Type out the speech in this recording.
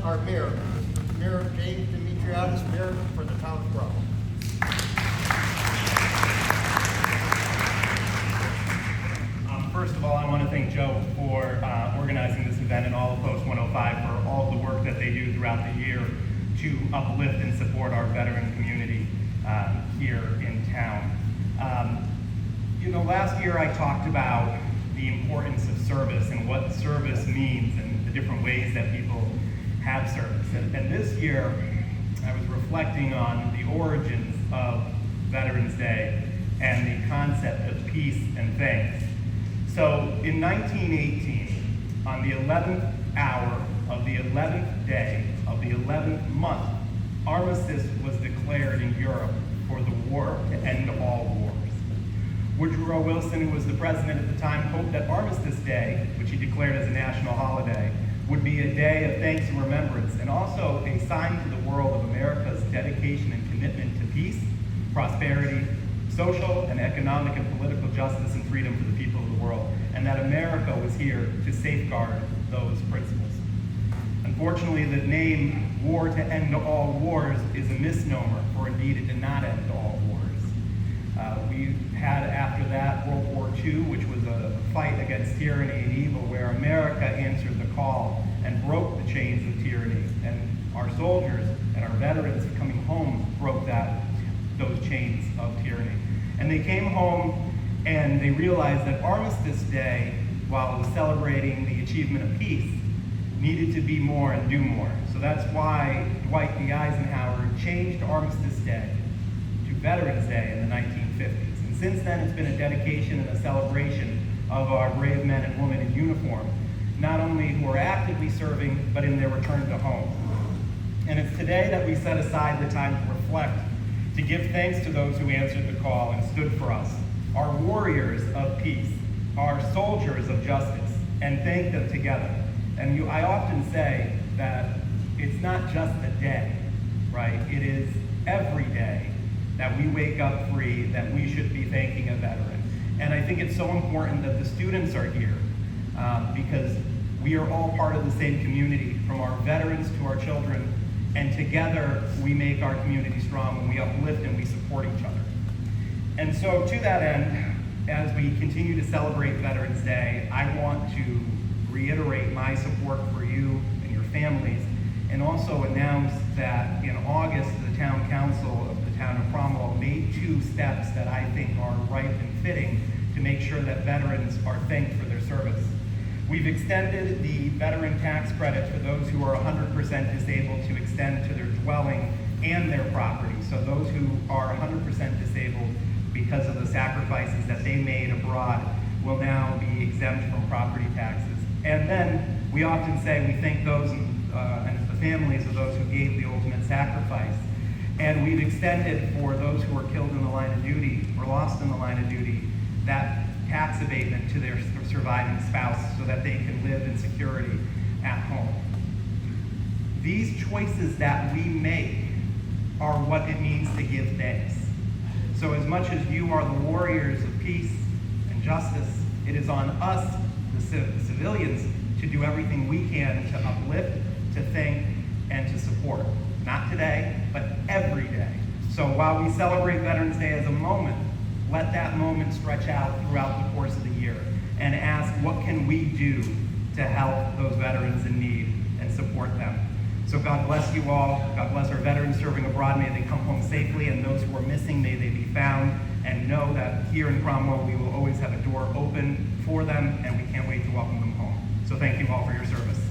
our mayor, Mayor James Dimitriadis, mayor for the town of Bravo. First of all, I want to thank Joe for organizing this event and all of Post 105 for all the work that they do throughout the year to uplift and support our veteran community here in town. Last year I talked about the importance of service and what service means and the different ways that people have service. And this year I was reflecting on the origins of Veterans Day and the concept of peace and thanks. So in 1918, on the 11th hour of the 11th day of the 11th month, armistice was declared in Europe for the war to end all wars. Woodrow Wilson, who was the president at the time, hoped that Armistice Day, which he declared as a national holiday, would be a day of thanks and remembrance, and also a sign to the world of America's dedication and commitment to peace, prosperity, social and economic and political justice and freedom for the people of the world, and that America was here to safeguard those principles. Unfortunately, the name War to End All Wars is a misnomer, for indeed it did not end all wars. We had after that World War II, which was a fight against tyranny and evil, where America answered the call and broke the chains of tyranny, and our soldiers and our veterans coming home broke those chains of tyranny. And they came home and they realized that Armistice Day, while it was celebrating the achievement of peace, needed to be more and do more. So that's why Dwight D. Eisenhower changed Armistice Day to Veterans Day in the 1950s. And since then, it's been a dedication and a celebration of our brave men and women in uniform, not only who are actively serving, but in their return to home. And it's today that we set aside the time to reflect, to give thanks to those who answered the call and stood for us, our warriors of peace, our soldiers of justice, and thank them together. And I often say that it's not just a day, right? It is every day that we wake up free that we should be thanking a veteran. And I think it's so important that the students are here because we are all part of the same community, from our veterans to our children, and together we make our community strong and we uplift and we support each other. And so to that end, as we continue to celebrate Veterans Day, I want to reiterate my support for you and your families, and also announce that in August, the Town Council of the Town of Cromwell made 2 steps that I think are right and fitting to make sure that veterans are thanked for their service. We've extended the veteran tax credit for those who are 100% disabled to extend to their dwelling and their property. So those who are 100% disabled because of the sacrifices that they made abroad will now be exempt from property taxes. And then we often say we thank those and the families of those who gave the ultimate sacrifice. And we've extended for those who were killed in the line of duty or lost in the line of duty that tax abatement to their surviving spouse so that they can live in security at home. These choices that we make are what it means to give thanks. So as much as you are the warriors of peace and justice, it is on us, the civilians, to do everything we can to uplift, to thank, and to support. Not today, but every day. So while we celebrate Veterans Day as a moment, let that moment stretch out throughout the course of the year and ask, what can we do to help those veterans in need and support them? So God bless you all. God bless our veterans serving abroad. May they come home safely, and those who are missing, may they be found. And know that here in Cromwell, we will always have a door open for them, and we can't wait to welcome them home. So thank you all for your service.